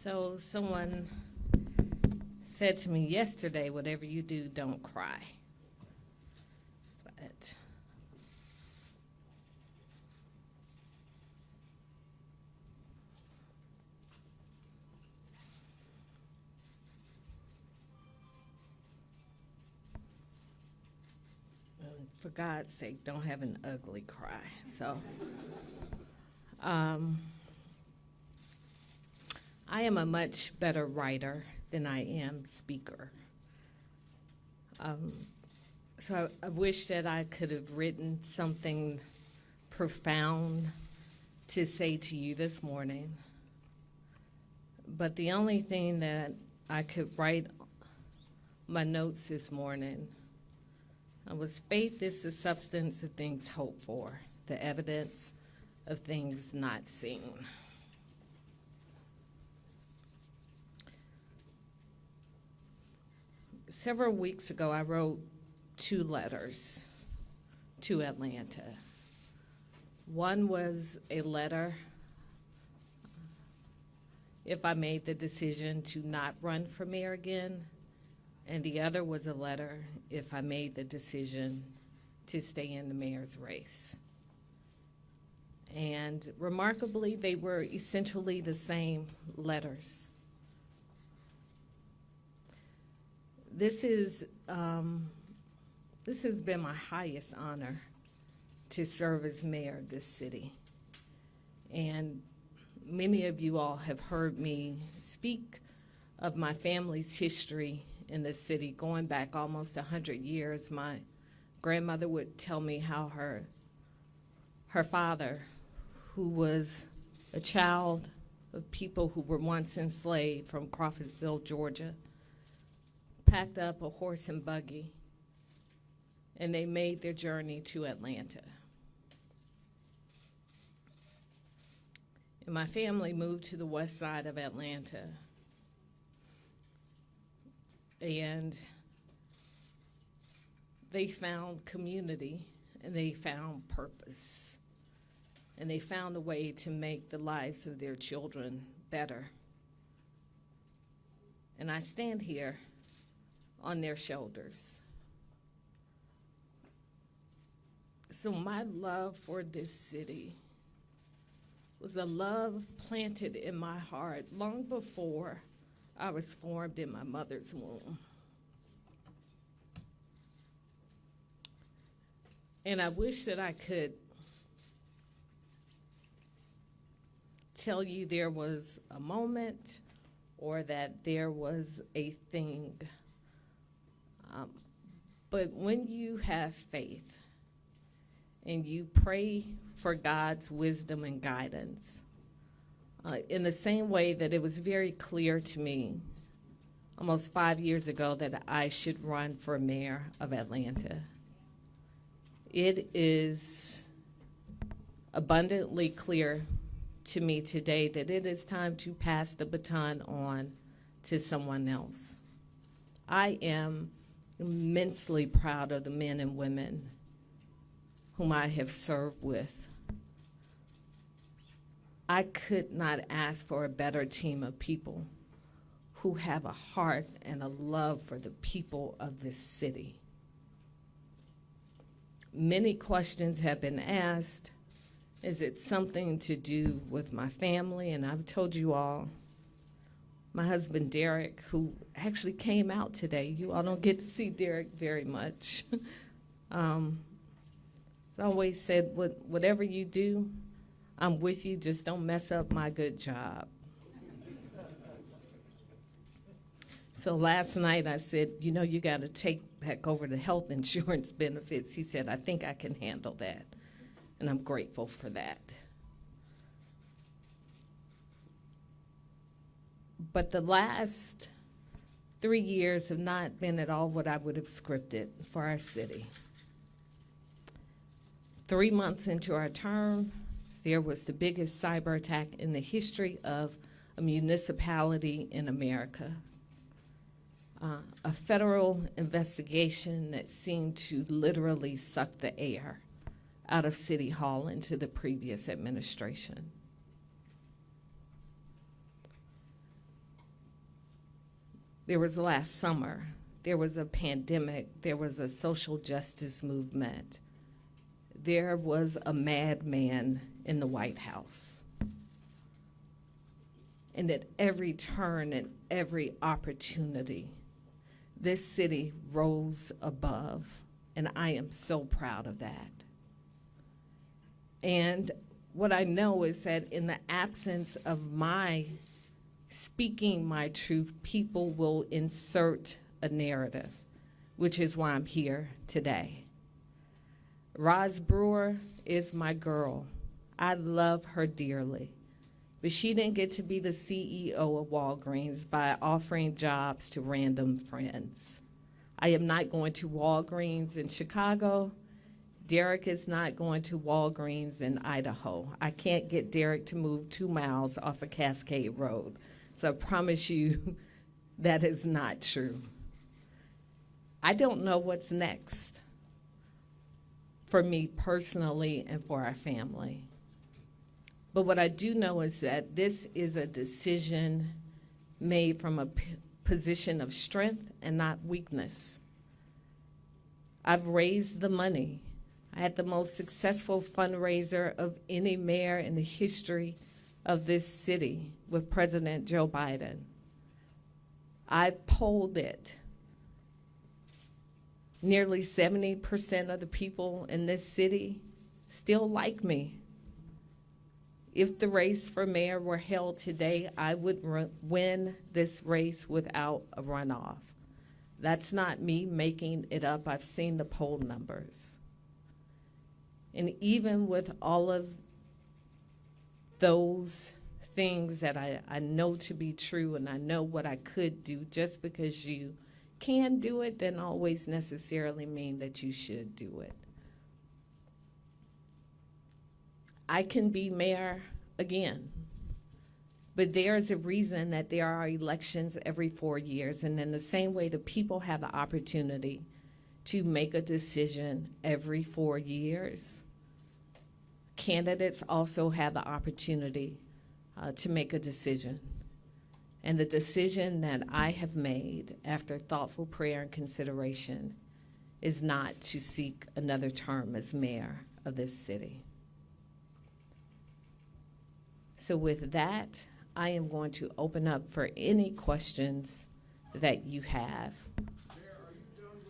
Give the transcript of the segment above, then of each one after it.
So someone said to me yesterday, whatever you do, don't cry. But for God's sake, don't have an ugly cry. So I am a much better writer than I am speaker. So I wish that I could have written something profound to say to you this morning. But the only thing that I could write my notes this morning was faith is the substance of things hoped for, the evidence of things not seen. Several weeks ago, I wrote 2 letters to Atlanta. One was a letter if I made the decision to not run for mayor again, and the other was a letter if I made the decision to stay in the mayor's race. And remarkably, they were essentially the same letters. This has been my highest honor to serve as mayor of this city. And many of you all have heard me speak of my family's history in this city, going back almost 100 years. My grandmother would tell me how her father, who was a child of people who were once enslaved from Crawfordsville, Georgia, packed up a horse and buggy, and they made their journey to Atlanta. And my family moved to the west side of Atlanta. And they found community, and they found purpose, and they found a way to make the lives of their children better. And I stand here on their shoulders. So my love for this city was a love planted in my heart long before I was formed in my mother's womb. And I wish that I could tell you there was a moment or that there was a thing. But when you have faith and you pray for God's wisdom and guidance, in the same way that it was very clear to me almost 5 years ago that I should run for mayor of Atlanta, it is abundantly clear to me today that it is time to pass the baton on to someone else. I am immensely proud of the men and women whom I have served with. I could not ask for a better team of people who have a heart and a love for the people of this city. Many questions have been asked. Is it something to do with my family? And I've told you all, my husband Derek, who actually came out today. You all don't get to see Derek very much. I always said, whatever you do, I'm with you, just don't mess up my good job. So last night I said, you got to take back over the health insurance benefits. He said, I think I can handle that, and I'm grateful for that. But the last 3 years have not been at all what I would have scripted for our city. 3 months into our term, there was the biggest cyber attack in the history of a municipality in America. A federal investigation that seemed to literally suck the air out of City Hall into the previous administration. There was last summer. There was a pandemic. There was a social justice movement. There was a madman in the White House. And at every turn and every opportunity, this city rose above, and I am so proud of that. And what I know is that in the absence of my speaking my truth, people will insert a narrative, which is why I'm here today. Roz Brewer is my girl. I love her dearly. But she didn't get to be the CEO of Walgreens by offering jobs to random friends. I am not going to Walgreens in Chicago. Derek is not going to Walgreens in Idaho. I can't get Derek to move 2 miles off of Cascade Road. So I promise you that is not true. I don't know what's next for me personally and for our family. But what I do know is that this is a decision made from a position of strength and not weakness. I've raised the money. I had the most successful fundraiser of any mayor in the history of this city with President Joe Biden. I polled it. Nearly 70% of the people in this city still like me. If the race for mayor were held today, I would win this race without a runoff. That's not me making it up. I've seen the poll numbers. And even with all of those things that I know to be true and I know what I could do, just because you can do it doesn't always necessarily mean that you should do it. I can be mayor again, but there's a reason that there are elections every 4 years, and in the same way the people have the opportunity to make a decision every 4 years, candidates also have the opportunity to make a decision. And the decision that I have made after thoughtful prayer and consideration is not to seek another term as mayor of this city. So with that, I am going to open up for any questions that you have. Mayor, are you done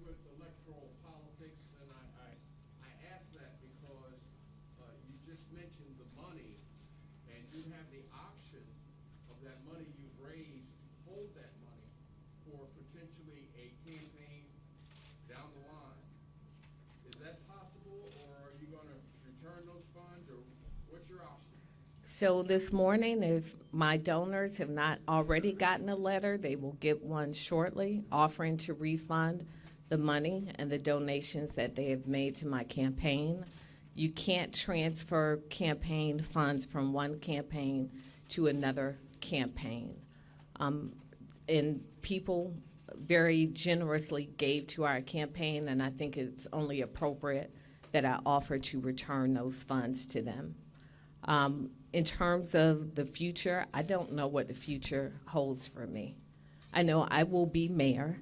with electoral politics? And I ask that because you just mentioned the money, and you have the option of that money you've raised, hold that money for potentially a campaign down the line. Is that possible, or are you going to return those funds, or what's your option? So this morning, if my donors have not already gotten a letter, they will get one shortly offering to refund the money and the donations that they have made to my campaign. You can't transfer campaign funds from one campaign to another campaign. And people very generously gave to our campaign, and I think it's only appropriate that I offer to return those funds to them. In terms of the future, I don't know what the future holds for me. I know I will be mayor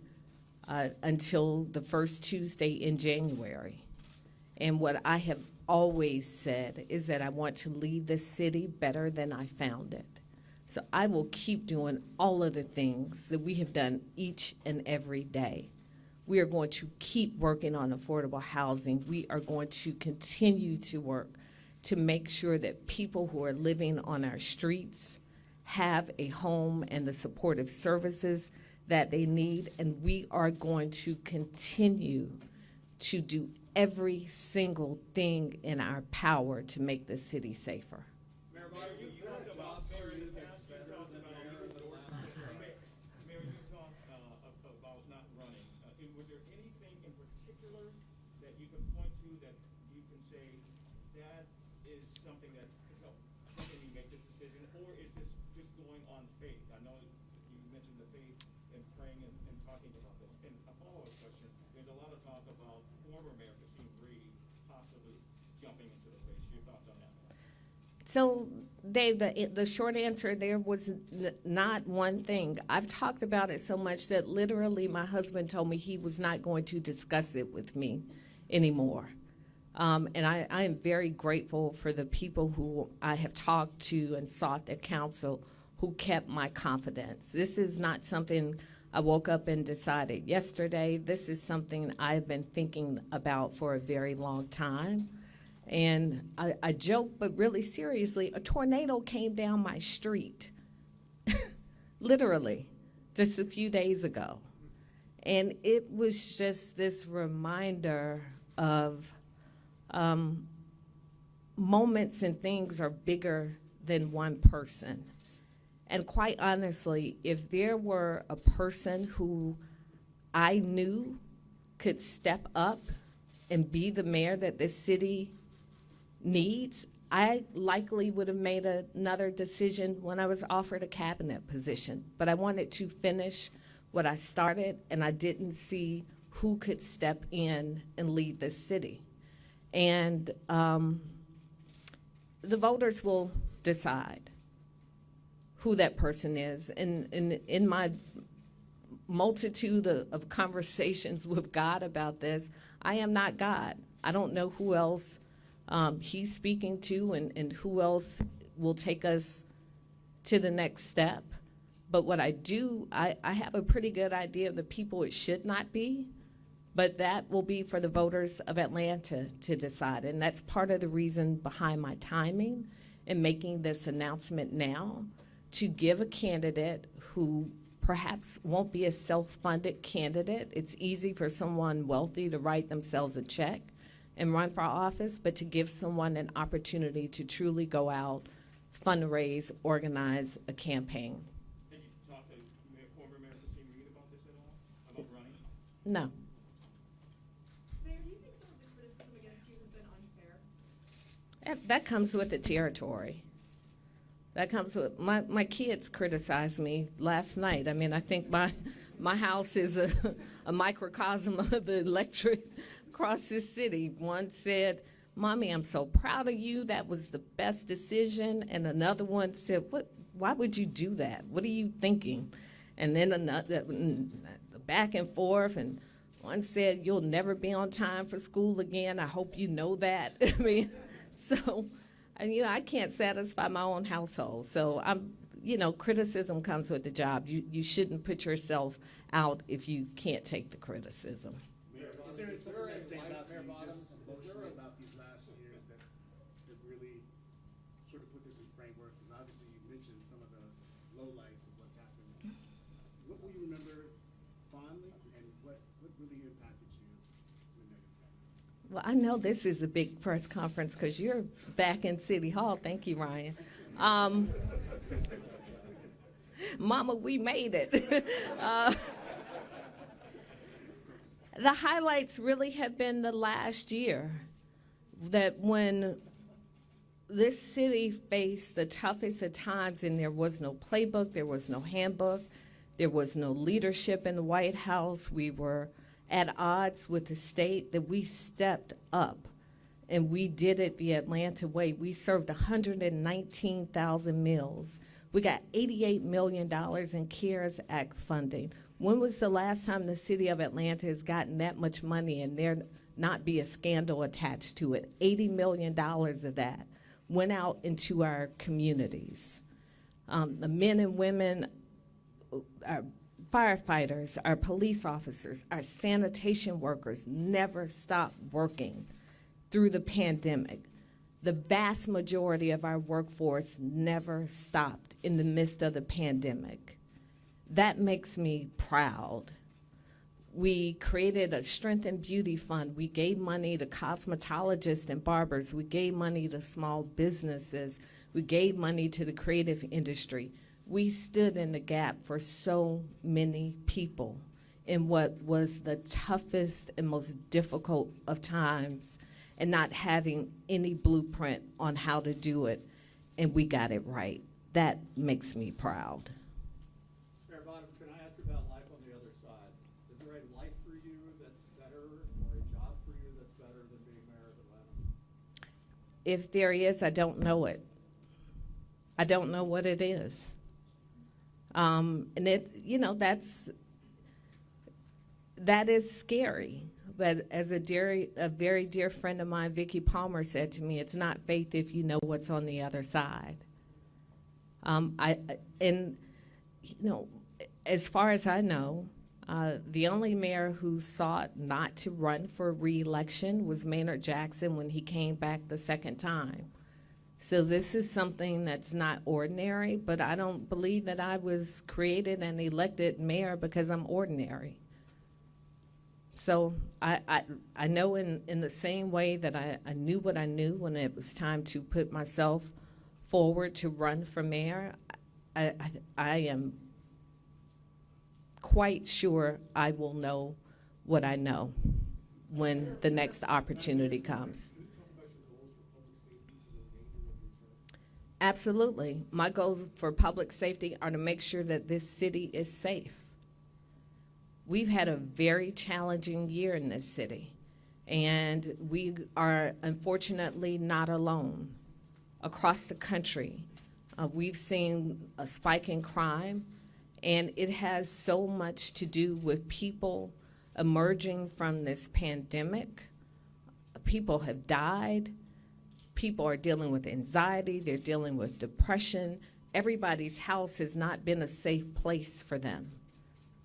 until the first Tuesday in January. And what I have always said is that I want to leave the city better than I found it. So I will keep doing all of the things that we have done each and every day. We are going to keep working on affordable housing. We are going to continue to work to make sure that people who are living on our streets have a home and the supportive services that they need. And we are going to continue to do every single thing in our power to make the city safer. Mayor Bottoms, you talked about Mayor in the past. You talked about Mayor. You talked about not running. Was there anything in particular that you can point to that you can say that is something that's helping me make this decision, or is this just going on faith? I know you mentioned the faith in praying and talking about this. And a follow-up question: there's a lot of talk about former Mayor possibly jumping into the race. Your thoughts on that? So, Dave, the short answer, there was not one thing. I've talked about it so much that literally my husband told me he was not going to discuss it with me anymore. And I am very grateful for the people who I have talked to and sought their counsel who kept my confidence. This is not something I woke up and decided yesterday. This is something I've been thinking about for a very long time. And I joke, but really seriously, a tornado came down my street, literally, just a few days ago. And it was just this reminder of moments and things are bigger than one person. And quite honestly, if there were a person who I knew could step up and be the mayor that this city needs, I likely would have made another decision when I was offered a cabinet position. But I wanted to finish what I started, and I didn't see who could step in and lead this city. And the voters will decide who that person is. And in my multitude of conversations with God about this, I am not God. I don't know who else he's speaking to and who else will take us to the next step. But what I do, I have a pretty good idea of the people it should not be, but that will be for the voters of Atlanta to decide. And that's part of the reason behind my timing in making this announcement now, to give a candidate who perhaps won't be a self-funded candidate. It's easy for someone wealthy to write themselves a check and run for office, but to give someone an opportunity to truly go out, fundraise, organize a campaign. Have you talked to former Mayor Christine Reed about this at all, about running? No. Mayor, do you think some of the criticism against you has been unfair? That comes with the territory. That comes with, my kids criticized me last night. I mean, I think my house is a microcosm of the electorate across this city. One said, "Mommy, I'm so proud of you. That was the best decision." And another one said, why would you do that? What are you thinking? And then another, back and forth. And one said, "You'll never be on time for school again. I hope you know that." I mean, so, and, I can't satisfy my own household. So criticism comes with the job. You shouldn't put yourself out if you can't take the criticism. Is there something that stands out to you just emotionally about these last years that really sort of put this in framework? Because obviously you mentioned some of the lowlights of what's happened. What will you remember fondly, and what really impacted you in a negative way? Well, I know this is a big press conference because you're back in City Hall. Thank you, Ryan. Mama, we made it. The highlights really have been the last year, that when this city faced the toughest of times and there was no playbook, there was no handbook, there was no leadership in the White House, we were at odds with the state, that we stepped up and we did it the Atlanta way. We served 119,000 meals. We got $88 million in CARES Act funding. When was the last time the city of Atlanta has gotten that much money and there not be a scandal attached to it? $80 million of that went out into our communities. The men and women, our firefighters, our police officers, our sanitation workers never stopped working through the pandemic. The vast majority of our workforce never stopped in the midst of the pandemic. That makes me proud. We created a Strength and Beauty Fund. We gave money to cosmetologists and barbers. We gave money to small businesses. We gave money to the creative industry. We stood in the gap for so many people in what was the toughest and most difficult of times, and not having any blueprint on how to do it, and we got it right. That makes me proud. Mayor Bottoms, can I ask about life on the other side? Is there a life for you that's better, or a job for you that's better than being mayor of Atlanta? If there is, I don't know it. I don't know what it is. And it, you know, that is scary. But as a very dear friend of mine, Vicki Palmer, said to me, it's not faith if you know what's on the other side. And you know, as far as I know, the only mayor who sought not to run for re-election was Maynard Jackson when he came back the second time. So this is something that's not ordinary, but I don't believe that I was created and elected mayor because I'm ordinary. So I know in the same way that I knew what I knew when it was time to put myself forward to run for mayor, I am quite sure I will know what I know when the next opportunity comes. Absolutely. My goals for public safety are to make sure that this city is safe. We've had a very challenging year in this city, and we are unfortunately not alone. Across the country, we've seen a spike in crime, and it has so much to do with people emerging from this pandemic. People have died. People are dealing with anxiety. They're dealing with depression. Everybody's house has not been a safe place for them.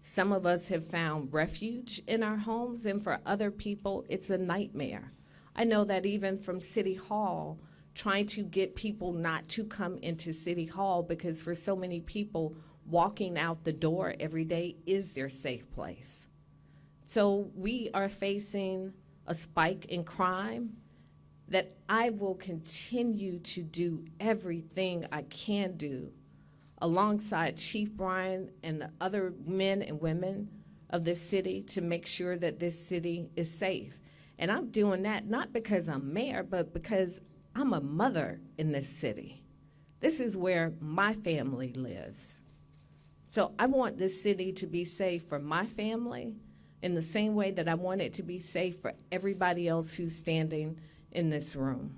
Some of us have found refuge in our homes, and for other people, it's a nightmare. I know that even from City Hall, trying to get people not to come into City Hall, because for so many people, walking out the door every day is their safe place. So we are facing a spike in crime that I will continue to do everything I can do alongside Chief Bryan and the other men and women of this city to make sure that this city is safe. And I'm doing that not because I'm mayor, but because I'm a mother in this city. This is where my family lives. So I want this city to be safe for my family in the same way that I want it to be safe for everybody else who's standing in this room.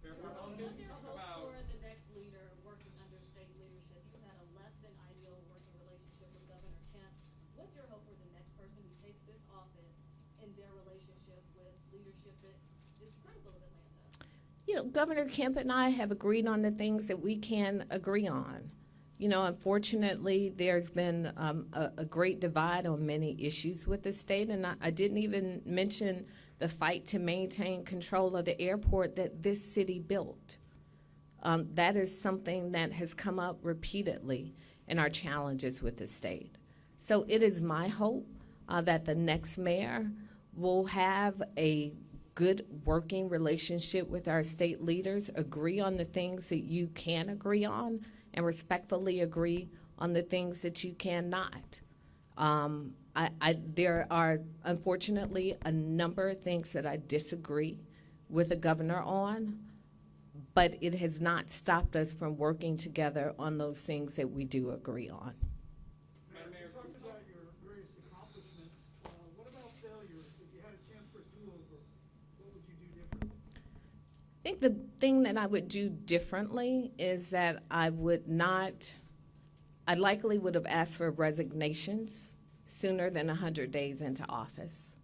What's your hope for the next leader working under state leadership? You've had a less than ideal working relationship with Governor Kemp. What's your hope for the next person who takes this office in their relationship with leadership that is critical of Atlanta? You know, Governor Kemp and I have agreed on the things that we can agree on. You know, unfortunately, there's been a great divide on many issues with the state, and I didn't even mention the fight to maintain control of the airport that this city built. That is something that has come up repeatedly in our challenges with the state. So it is my hope that the next mayor will have a good working relationship with our state leaders, agree on the things that you can agree on, and respectfully agree on the things that you cannot. There are, unfortunately, a number of things that I disagree with the governor on, but it has not stopped us from working together on those things that we do agree on. You talked about your various accomplishments. What about failures? If you had a chance for a do-over, what would you do differently? I think the thing that I would do differently is that I likely would have asked for resignations sooner than 100 days into office.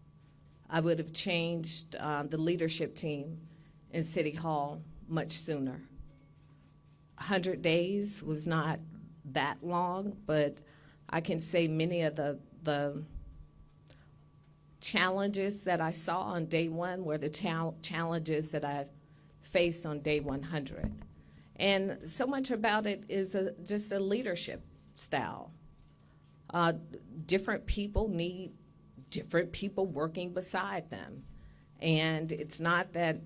I would have changed the leadership team in City Hall much sooner. 100 days was not that long, but I can say many of the challenges that I saw on day one were the challenges that I faced on day 100. And so much about it is just a leadership style. Different people need different people working beside them. And it's not that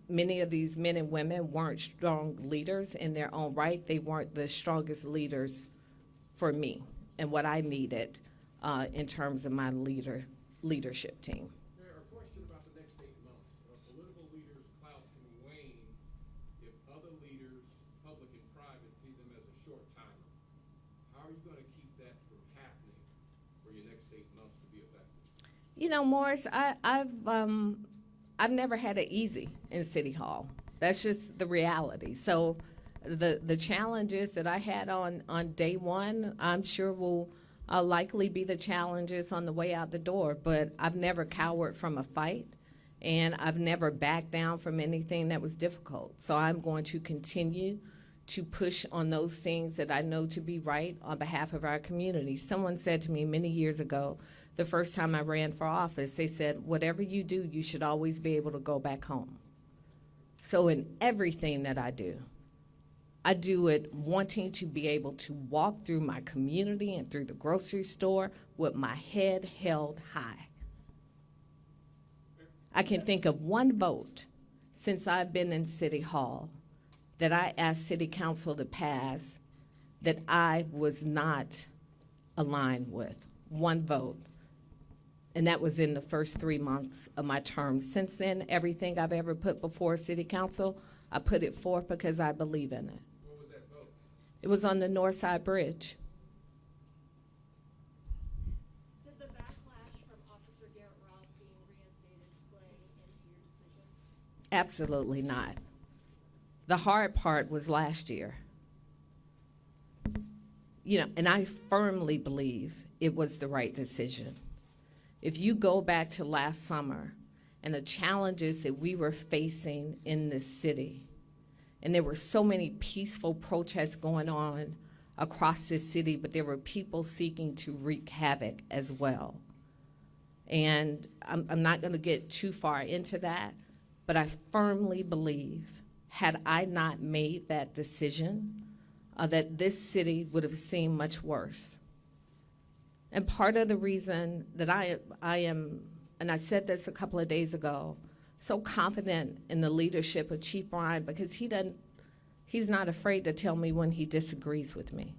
many of these men and women weren't strong leaders in their own right. They weren't the strongest leaders for me and what I needed in terms of my leadership team. Mayor, a question about the next 8 months. Political leaders' clout can wane if other leaders, public and private, see them as a short timer. How are you going to keep that from happening for your next 8 months to be effective? You know, Morris, I've never had it easy in City Hall. That's just the reality. So The challenges that I had on day one, I'm sure will likely be the challenges on the way out the door, but I've never cowered from a fight, and I've never backed down from anything that was difficult. So I'm going to continue to push on those things that I know to be right on behalf of our community. Someone said to me many years ago, the first time I ran for office, they said, whatever you do, you should always be able to go back home. So in everything that I do it wanting to be able to walk through my community and through the grocery store with my head held high. I can think of one vote since I've been in City Hall that I asked City Council to pass that I was not aligned with. One vote. And that was in the first 3 months of my term. Since then, everything I've ever put before City Council, I put it forth because I believe in it. What was that vote? It was on the North Side Bridge. Did the backlash from Officer Garrett Robb being reinstated play into your decision? Absolutely not. The hard part was last year. And I firmly believe it was the right decision. If you go back to last summer and the challenges that we were facing in this city, and there were so many peaceful protests going on across this city, but there were people seeking to wreak havoc as well. And I'm not going to get too far into that, but I firmly believe, had I not made that decision, that this city would have seemed much worse. And part of the reason that I am, and I said this a couple of days ago, so confident in the leadership of Chief Bryan, because he's not afraid to tell me when he disagrees with me.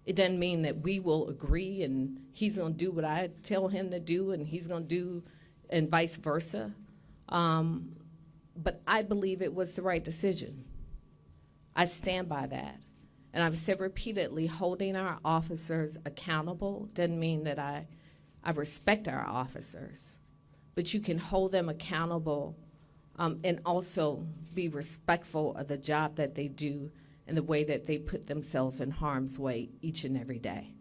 It doesn't mean that we will agree and he's going to do what I tell him to do and he's going to do, and vice versa. But I believe it was the right decision. I stand by that. And I've said repeatedly, holding our officers accountable doesn't mean that I respect our officers, but you can hold them accountable and also be respectful of the job that they do and the way that they put themselves in harm's way each and every day.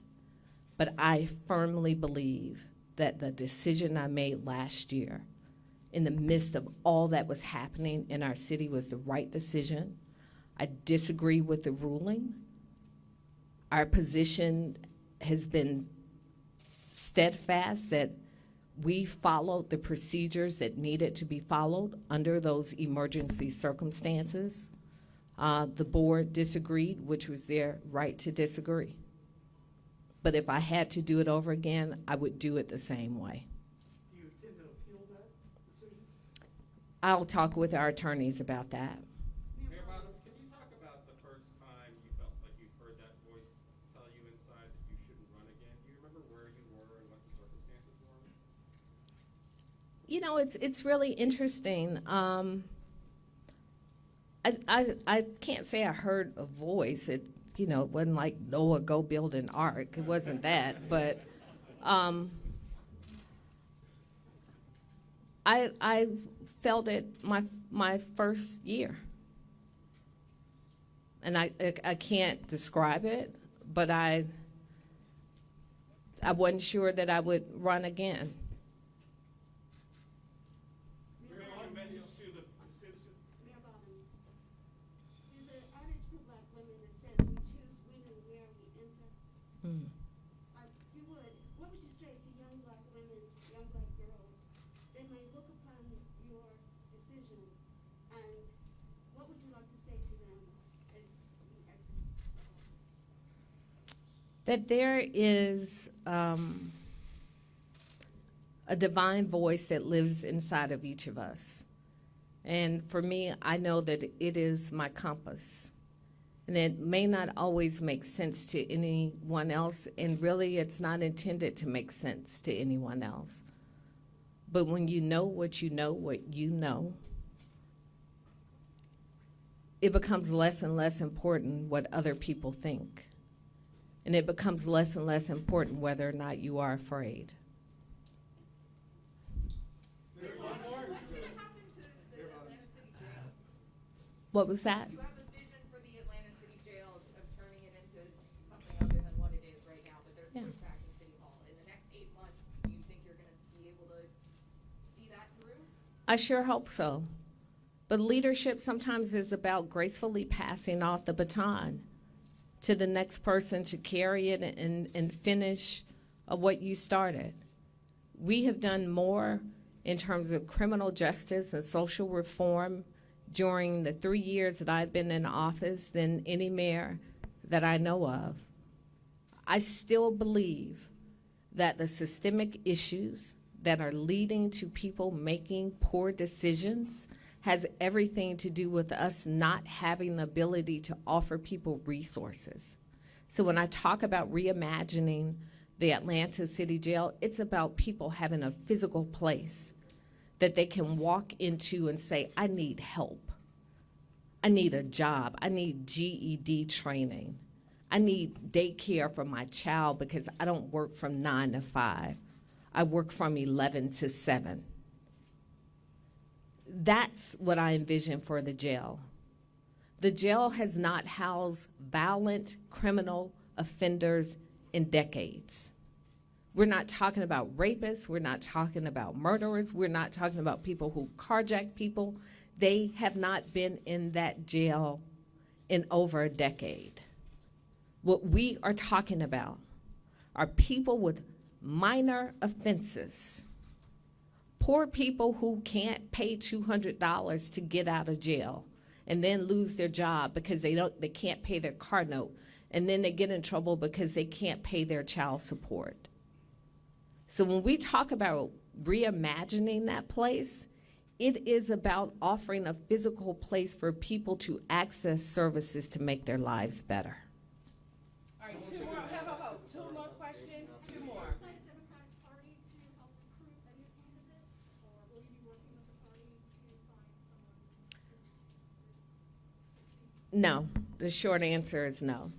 But I firmly believe that the decision I made last year in the midst of all that was happening in our city was the right decision. I disagree with the ruling. Our position has been steadfast that we followed the procedures that needed to be followed under those emergency circumstances. The board disagreed, which was their right to disagree. But if I had to do it over again, I would do it the same way. Do you intend to appeal that decision? I'll talk with our attorneys about that. Mayor Bottoms, can you talk about the first time you felt like you heard that voice tell you inside that you shouldn't run again? Do you remember where you were and what the circumstances were? It's really interesting. I can't say I heard a voice. It wasn't like Noah, go build an ark. It wasn't that, but I felt it my first year, and I can't describe it, but I wasn't sure that I would run again. Message to the citizen. Mayor Bottoms, there's an adage for black women that says we choose when and where we enter. If you would, what would you say to young black women, young black girls? They may look upon your decision, and what would you like to say to them as you exit the office? That there is a divine voice that lives inside of each of us. And for me, I know that it is my compass. And it may not always make sense to anyone else, and really it's not intended to make sense to anyone else. But when you know, what you know, it becomes less and less important what other people think. And it becomes less and less important whether or not you are afraid. What was that? You have a vision for the Atlanta City Jail of turning it into something other than what it is right now, but there's Yeah. pushback in City Hall. In the next 8 months, do you think you're gonna be able to see that through? I sure hope so. But leadership sometimes is about gracefully passing off the baton to the next person to carry it and finish what you started. We have done more in terms of criminal justice and social reform during the 3 years that I've been in office than any mayor that I know of. I still believe that the systemic issues that are leading to people making poor decisions has everything to do with us not having the ability to offer people resources. So when I talk about reimagining the Atlanta City Jail, it's about people having a physical place that they can walk into and say, I need help. I need a job. I need GED training. I need daycare for my child because I don't work from 9 to 5. I work from 11 to 7. That's what I envision for the jail. The jail has not housed violent criminal offenders in decades. We're not talking about rapists. We're not talking about murderers. We're not talking about people who carjack people. They have not been in that jail in over a decade. What we are talking about are people with minor offenses, poor people who can't pay $200 to get out of jail and then lose their job because they can't pay their car note, and then they get in trouble because they can't pay their child support. So when we talk about reimagining that place, it is about offering a physical place for people to access services to make their lives better. All right, two more. Two more questions. Two more. Will you expect the Democratic Party to help recruit a new candidate, or will you be working with the party to find someone to succeed? No, the short answer is no.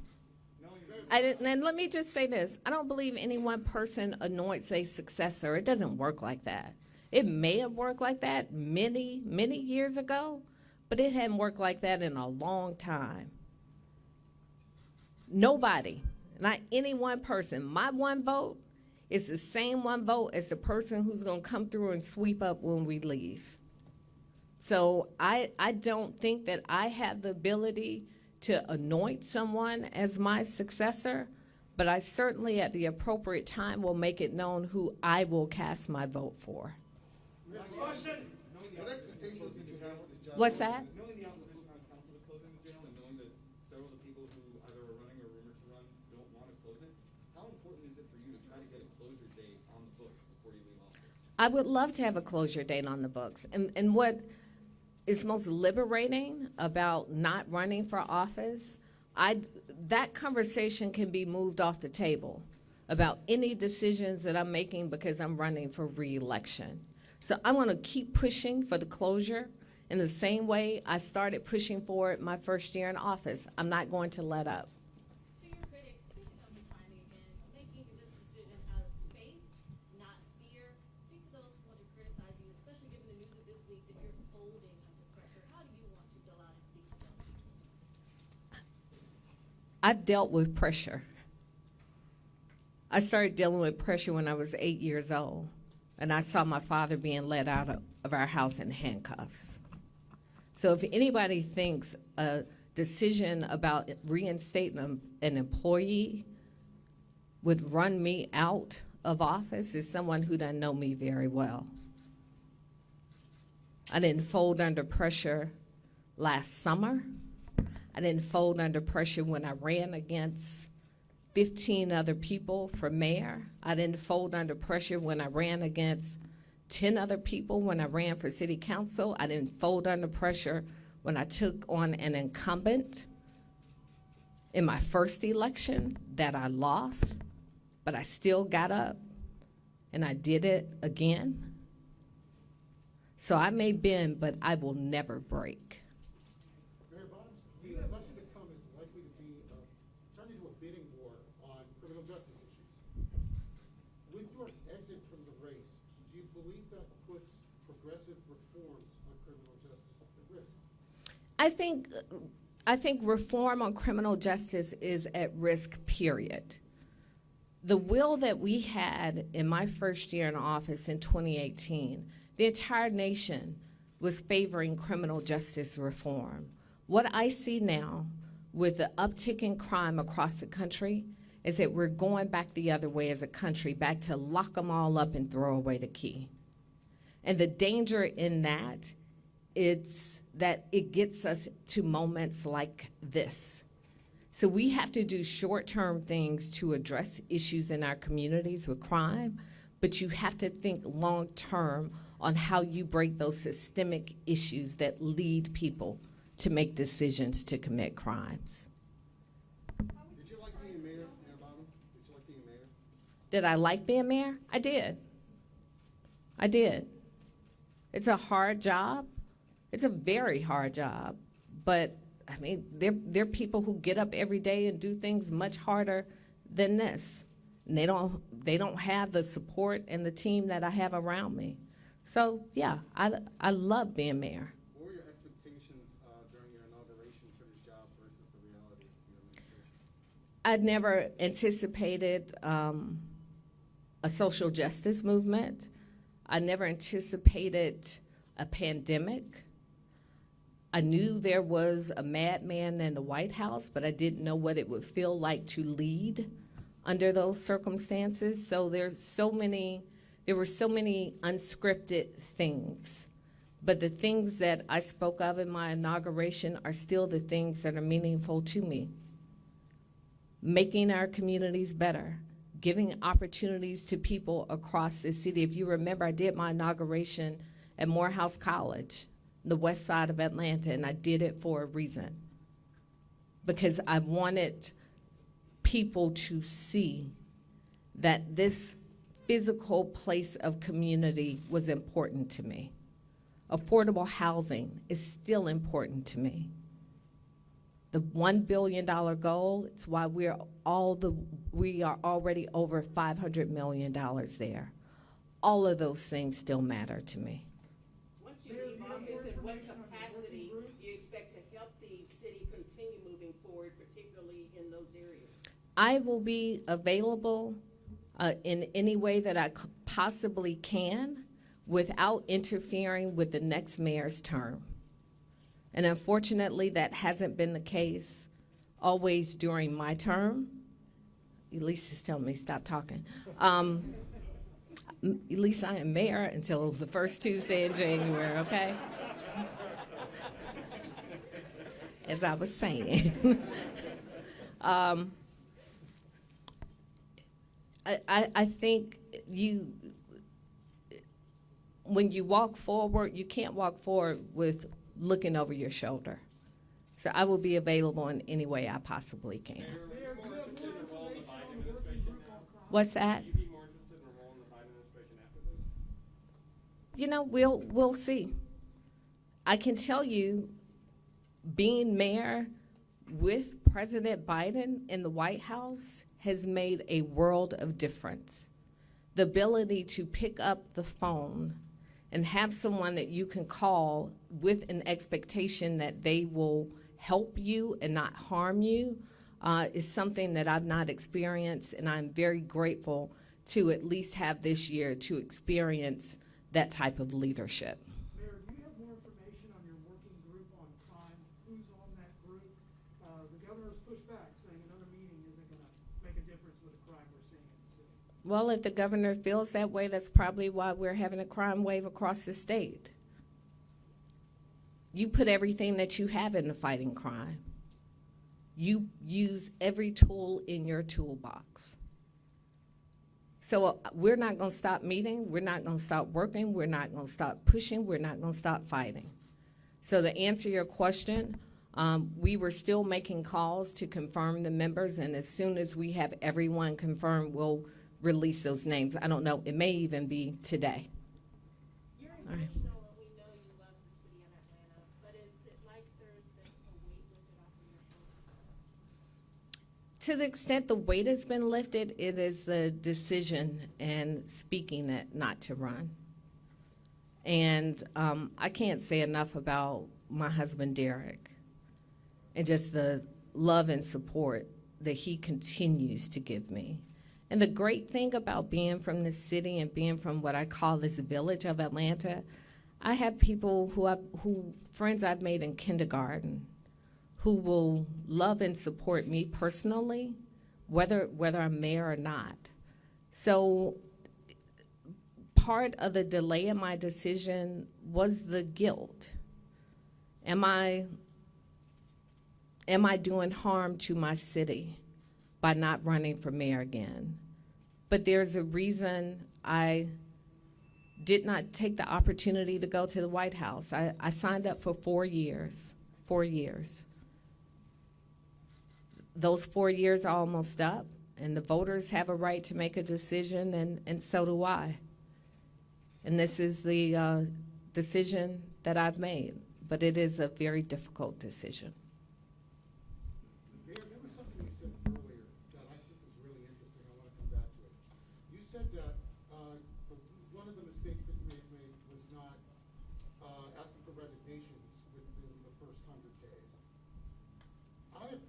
And let me just say this. I don't believe any one person anoints a successor. It doesn't work like that. It may have worked like that many, many years ago, but it hadn't worked like that in a long time. Nobody, not any one person. My one vote is the same one vote as the person who's going to come through and sweep up when we leave. So I don't think that I have the ability to anoint someone as my successor, but I certainly at the appropriate time will make it known who I will cast my vote for. What's that? Knowing the opposition on council to closing the jail and knowing that several of the people who either are running or rumored to run don't want to close it, how important is it for you to try to get a closure date on the books before you leave office? I would love to have a closure date on the books. And what is most liberating about not running for office, that conversation can be moved off the table about any decisions that I'm making because I'm running for reelection. So I want to keep pushing for the closure in the same way I started pushing for it my first year in office. I'm not going to let up. To your critics, speaking of the timing again, making this decision out of faith, not fear. Speak to those who want to criticize you, especially given the news of this week that you're folding under pressure. How do you want to go out and speak to those people? I've dealt with pressure. I started dealing with pressure when I was 8 years old, and I saw my father being let out of our house in handcuffs. So if anybody thinks a decision about reinstating an employee would run me out of office, is someone who doesn't know me very well. I didn't fold under pressure last summer. I didn't fold under pressure when I ran against 15 other people for mayor. I didn't fold under pressure when I ran against 10 other people when I ran for city council. I didn't fold under pressure when I took on an incumbent in my first election that I lost, but I still got up and I did it again. So I may bend, but I will never break. Mayor Bottoms, the election to come is likely to be turned into a bidding war on criminal justice issues. With your exit from the race, do you believe that puts progressive reforms on criminal justice at risk? I I think reform on criminal justice is at risk, period. The will that we had in my first year in office in 2018, the entire nation was favoring criminal justice reform. What I see now with the uptick in crime across the country is that we're going back the other way as a country, back to lock them all up and throw away the key. And the danger in that, it's that it gets us to moments like this. So we have to do short-term things to address issues in our communities with crime, but you have to think long-term on how you break those systemic issues that lead people to make decisions to commit crimes. Did you like being mayor, Mayor Bottoms? Did you like being mayor? Did I like being mayor? I did. I did. It's a hard job. It's a very hard job, but I mean, there are people who get up every day and do things much harder than this. And they don't have the support and the team that I have around me. So yeah, I love being mayor. What were your expectations during your inauguration for this job versus the reality of your administration? I'd never anticipated a social justice movement. I never anticipated a pandemic. I knew there was a madman in the White House, but I didn't know what it would feel like to lead under those circumstances. So there were so many unscripted things. But the things that I spoke of in my inauguration are still the things that are meaningful to me. Making our communities better, giving opportunities to people across the city. If you remember, I did my inauguration at Morehouse College, the west side of Atlanta, and I did it for a reason. Because I wanted people to see that this physical place of community was important to me. Affordable housing is still important to me. The $1 billion goal, it's why we are already over $500 million there. All of those things still matter to me. Once you leave office, in what capacity do you expect to help the city continue moving forward, particularly in those areas? I will be available in any way that I possibly can without interfering with the next mayor's term. And unfortunately, that hasn't been the case always during my term. Elise is telling me to stop talking. At least I am mayor until the first Tuesday in January, okay? As I was saying. I think when you walk forward, you can't walk forward with looking over your shoulder. So I will be available in any way I possibly can. What's that? Would you be more interested in a role in the Biden administration after this? You know, we'll see. I can tell you, being mayor with President Biden in the White House has made a world of difference. The ability to pick up the phone and have someone that you can call with an expectation that they will help you and not harm you is something that I've not experienced, and I'm very grateful to at least have this year to experience that type of leadership. Mayor, do you have more information on your working group on crime? Who's on that group? The governor's pushed back, saying another meeting isn't going to make a difference with the crime we're seeing in the city. Well, if the governor feels that way, that's probably why we're having a crime wave across the state. You put everything that you have into fighting crime. You use every tool in your toolbox. So we're not going to stop meeting. We're not going to stop working. We're not going to stop pushing. We're not going to stop fighting. So to answer your question, we were still making calls to confirm the members, and as soon as we have everyone confirmed, we'll release those names. I don't know. It may even be today. You're All right. emotional, and we know you love the city of Atlanta, but is it like there's been a weight lifted off of your shoulders? To the extent the weight has been lifted, it is the decision and speaking it not to run. And I can't say enough about my husband, Derek. and just the love and support that he continues to give me. And the great thing about being from this city and being from what I call this village of Atlanta, I have people friends I've made in kindergarten, who will love and support me personally, whether I'm mayor or not. So part of the delay in my decision was the guilt. Am I doing harm to my city by not running for mayor again? But there's a reason I did not take the opportunity to go to the White House. I signed up for 4 years. 4 years. Those 4 years are almost up, and the voters have a right to make a decision, and so do I. And this is the decision that I've made, but it is a very difficult decision. Mayor, there was something you said earlier that I think is really interesting. I want to come back to it. You said that one of the mistakes that you may have made was not asking for resignations within the first 100 days. I have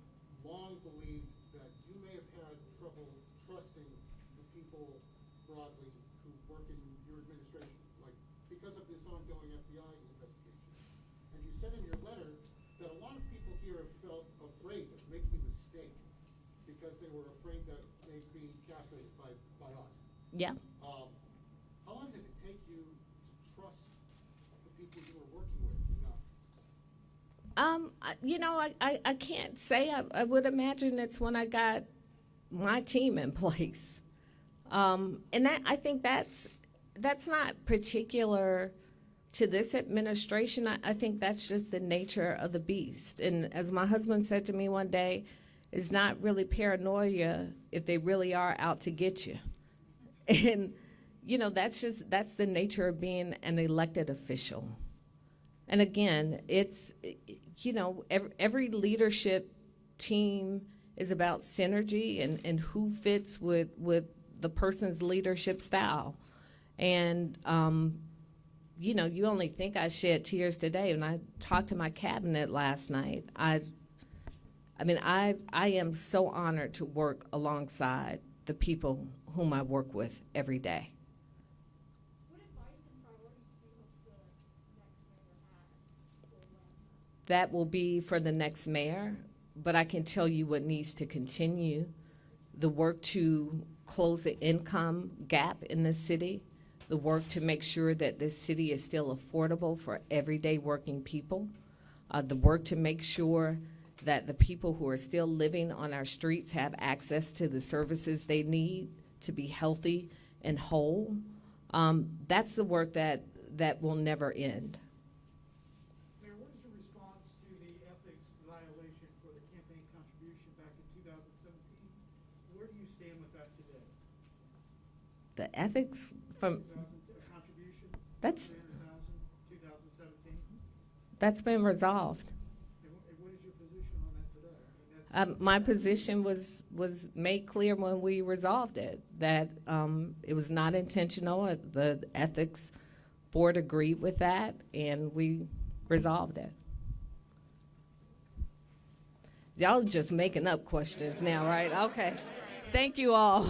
long believed that you may have had trouble trusting the people broadly who work in your administration, like because of this ongoing FBI investigation. And you said in your letter that a lot of people here have felt afraid of making a mistake because they were afraid that they'd be castrated by us. Yeah. How long did it take you to trust the people you were working with enough? I can't say. I would imagine it's when I got my team in place. And I think that's not particular to this administration. I think that's just the nature of the beast. And as my husband said to me one day, it's not really paranoia if they really are out to get you. And, that's the nature of being an elected official. And again, it's, every leadership team is about synergy and who fits with the person's leadership style. And, you only think I shed tears today. When I talked to my cabinet last night, I am so honored to work alongside the people whom I work with every day. What advice and priorities do you hope the next mayor has for Atlanta? That will be for the next mayor, but I can tell you what needs to continue. The work to close the income gap in this city, the work to make sure that this city is still affordable for everyday working people, the work to make sure that the people who are still living on our streets have access to the services they need to be healthy and whole. That's the work that will never end. Mayor, what is your response to the ethics violation for the campaign contribution back in 2017? Where do you stand with that today? The ethics from Contribution? That's 2017? that's been resolved. And what is your position on that today? I mean, that's My position was made clear when we resolved it, that it was not intentional. The ethics board agreed with that, and we resolved it. Y'all just making up questions now, right? Okay. Thank you all.